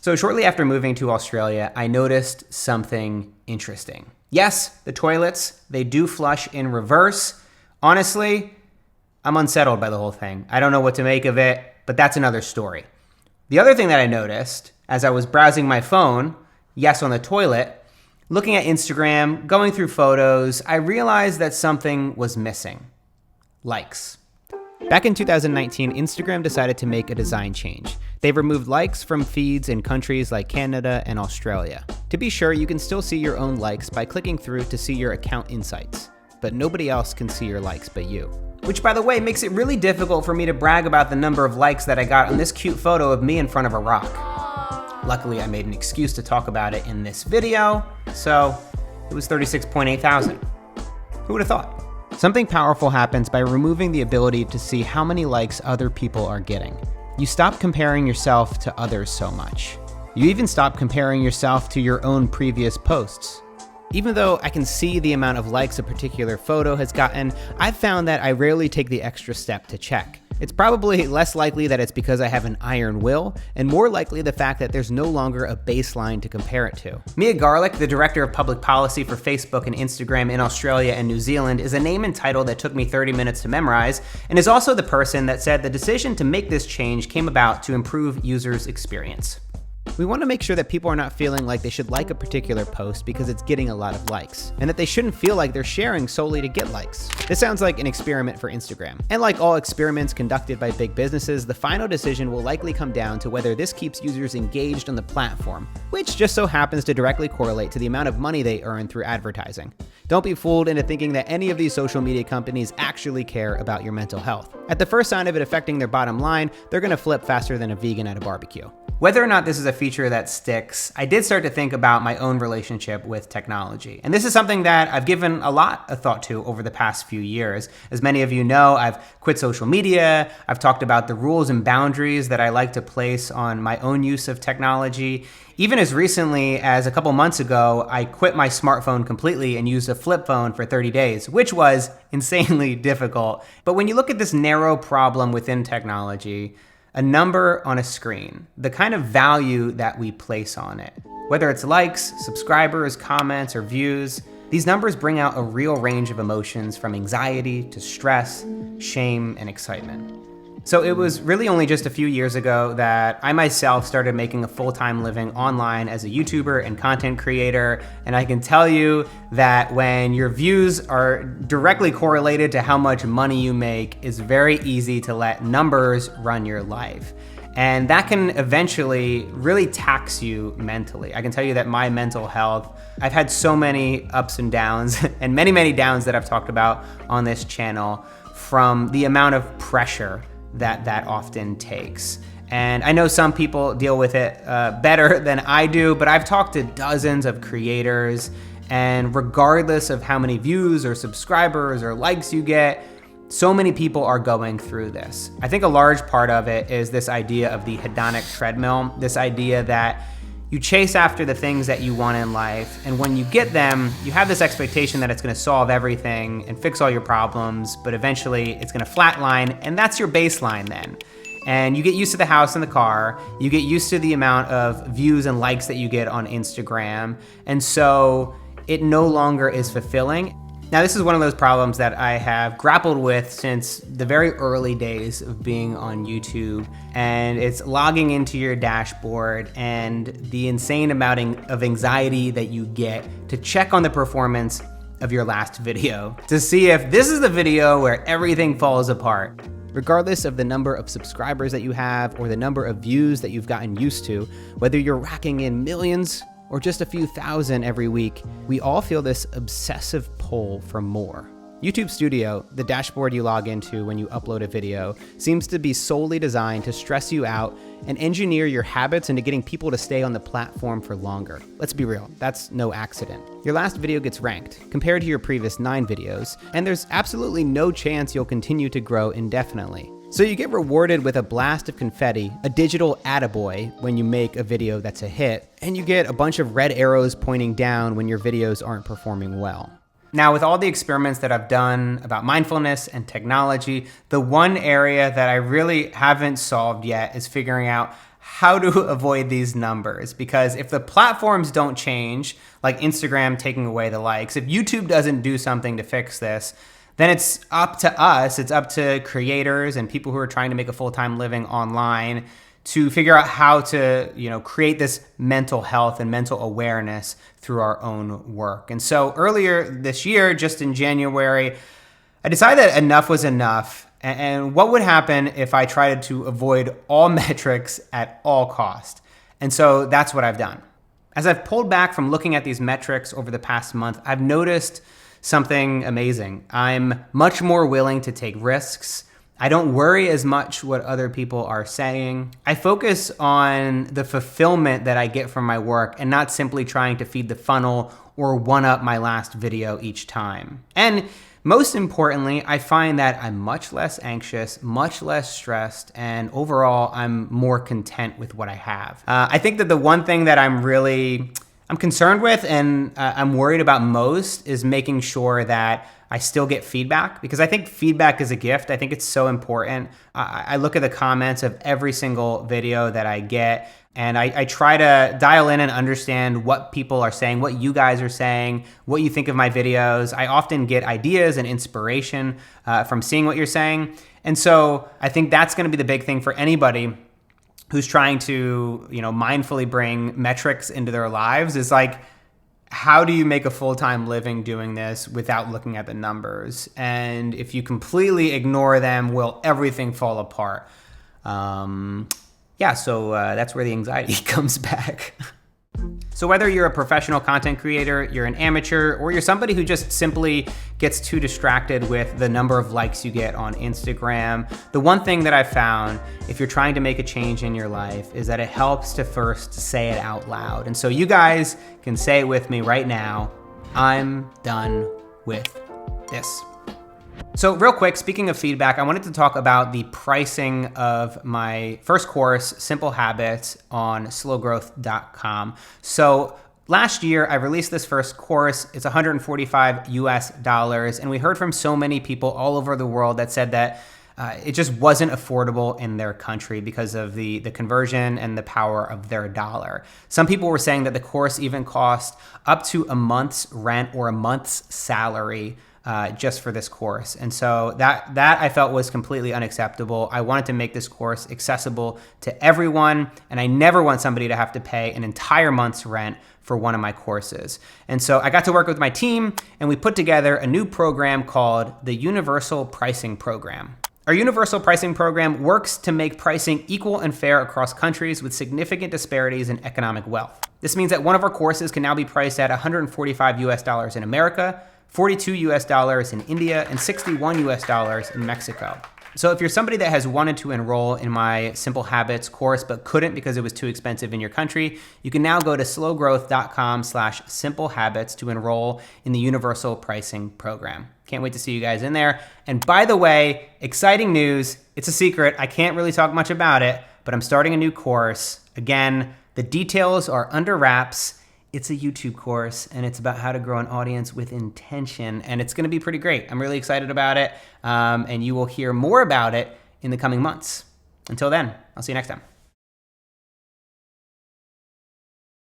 So shortly after moving to Australia, I noticed something interesting. Yes, the toilets, they do flush in reverse. Honestly, I'm unsettled by the whole thing. I don't know what to make of it, but that's another story. The other thing that I noticed as I was browsing my phone, yes, on the toilet, looking at Instagram, going through photos, I realized that something was missing. Likes. Back in 2019, Instagram decided to make a design change. They removed likes from feeds in countries like Canada and Australia. To be sure, you can still see your own likes by clicking through to see your account insights, but nobody else can see your likes but you. Which, by the way, makes it really difficult for me to brag about the number of likes that I got on this cute photo of me in front of a rock. Luckily, I made an excuse to talk about it in this video, so it was 36.8 thousand. Who would have thought? Something powerful happens by removing the ability to see how many likes other people are getting. You stop comparing yourself to others so much. You even stop comparing yourself to your own previous posts. Even though I can see the amount of likes a particular photo has gotten, I've found that I rarely take the extra step to check. It's probably less likely that it's because I have an iron will, and more likely the fact that there's no longer a baseline to compare it to. Mia Garlick, the Director of Public Policy for Facebook and Instagram in Australia and New Zealand, is a name and title that took me 30 minutes to memorize, and is also the person that said the decision to make this change came about to improve users' experience. We want to make sure that people are not feeling like they should like a particular post because it's getting a lot of likes, and that they shouldn't feel like they're sharing solely to get likes. This sounds like an experiment for Instagram. And like all experiments conducted by big businesses, the final decision will likely come down to whether this keeps users engaged on the platform, which just so happens to directly correlate to the amount of money they earn through advertising. Don't be fooled into thinking that any of these social media companies actually care about your mental health. At the first sign of it affecting their bottom line, they're going to flip faster than a vegan at a barbecue. Whether or not this is a feature that sticks, I did start to think about my own relationship with technology. And this is something that I've given a lot of thought to over the past few years. As many of you know, I've quit social media. I've talked about the rules and boundaries that I like to place on my own use of technology. Even as recently as a couple months ago, I quit my smartphone completely and used a flip phone for 30 days, which was insanely difficult. But when you look at this narrow problem within technology, a number on a screen, the kind of value that we place on it, whether it's likes, subscribers, comments, or views, these numbers bring out a real range of emotions from anxiety to stress, shame, and excitement. So it was really only just a few years ago that I myself started making a full-time living online as a YouTuber and content creator. And I can tell you that when your views are directly correlated to how much money you make, it's very easy to let numbers run your life. And that can eventually really tax you mentally. I can tell you that my mental health, I've had so many ups and downs and many, many downs that I've talked about on this channel from the amount of pressure that often takes. And I know some people deal with it better than I do, but I've talked to dozens of creators, and regardless of how many views or subscribers or likes you get, so many people are going through this. I think a large part of it is this idea of the hedonic treadmill, this idea that you chase after the things that you want in life, and when you get them, you have this expectation that it's gonna solve everything and fix all your problems, but eventually it's gonna flatline, and that's your baseline then. And you get used to the house and the car, you get used to the amount of views and likes that you get on Instagram, and so it no longer is fulfilling. Now, this is one of those problems that I have grappled with since the very early days of being on YouTube, and it's logging into your dashboard and the insane amount of anxiety that you get to check on the performance of your last video, to see if this is the video where everything falls apart. Regardless of the number of subscribers that you have or the number of views that you've gotten used to, whether you're racking in millions or just a few thousand every week, we all feel this obsessive pull for more. YouTube Studio, the dashboard you log into when you upload a video, seems to be solely designed to stress you out and engineer your habits into getting people to stay on the platform for longer. Let's be real, that's no accident. Your last video gets ranked compared to your previous 9 videos, and there's absolutely no chance you'll continue to grow indefinitely. So you get rewarded with a blast of confetti, a digital attaboy when you make a video that's a hit, and you get a bunch of red arrows pointing down when your videos aren't performing well. Now, with all the experiments that I've done about mindfulness and technology, the one area that I really haven't solved yet is figuring out how to avoid these numbers, because if the platforms don't change, like Instagram taking away the likes, if YouTube doesn't do something to fix this, then it's up to us, it's up to creators and people who are trying to make a full-time living online to figure out how to, create this mental health and mental awareness through our own work. And so earlier this year, just in January, I decided that enough was enough. And what would happen if I tried to avoid all metrics at all cost? And so that's what I've done. As I've pulled back from looking at these metrics over the past month, I've noticed something amazing. I'm much more willing to take risks. I don't worry as much what other people are saying. I focus on the fulfillment that I get from my work and not simply trying to feed the funnel or one up my last video each time. And most importantly, I find that I'm much less anxious, much less stressed, and overall, I'm more content with what I have. I think that the one thing that I'm concerned with and I'm worried about most is making sure that I still get feedback, because I think feedback is a gift. I think it's so important. I look at the comments of every single video that I get, and I try to dial in and understand what people are saying, what you guys are saying, what you think of my videos. I often get ideas and inspiration from seeing what you're saying. And so I think that's going to be the big thing for anybody who's trying to, mindfully bring metrics into their lives, is like, how do you make a full-time living doing this without looking at the numbers? And if you completely ignore them, will everything fall apart? So that's where the anxiety comes back. So whether you're a professional content creator, you're an amateur, or you're somebody who just simply gets too distracted with the number of likes you get on Instagram, the one thing that I found, if you're trying to make a change in your life, is that it helps to first say it out loud. And so you guys can say it with me right now: I'm done with this. So real quick, speaking of feedback, I wanted to talk about the pricing of my first course, Simple Habits, on slowgrowth.com. So last year, I released this first course. It's $145 and we heard from so many people all over the world that said that it just wasn't affordable in their country because of the conversion and the power of their dollar. Some people were saying that the course even cost up to a month's rent or a month's salary just for this course. And so that I felt was completely unacceptable. I wanted to make this course accessible to everyone, and I never want somebody to have to pay an entire month's rent for one of my courses. And so I got to work with my team, and we put together a new program called the Universal Pricing Program. Our Universal Pricing Program works to make pricing equal and fair across countries with significant disparities in economic wealth. This means that one of our courses can now be priced at $145 in America, $42 in India, and $61 in Mexico. So if you're somebody that has wanted to enroll in my Simple Habits course but couldn't because it was too expensive in your country, you can now go to slowgrowth.com/simplehabits to enroll in the Universal Pricing Program. Can't wait to see you guys in there. And by the way, exciting news, it's a secret, I can't really talk much about it, but I'm starting a new course. Again, the details are under wraps. It's a YouTube course, and it's about how to grow an audience with intention, and it's going to be pretty great. I'm really excited about it, and you will hear more about it in the coming months. Until then, I'll see you next time.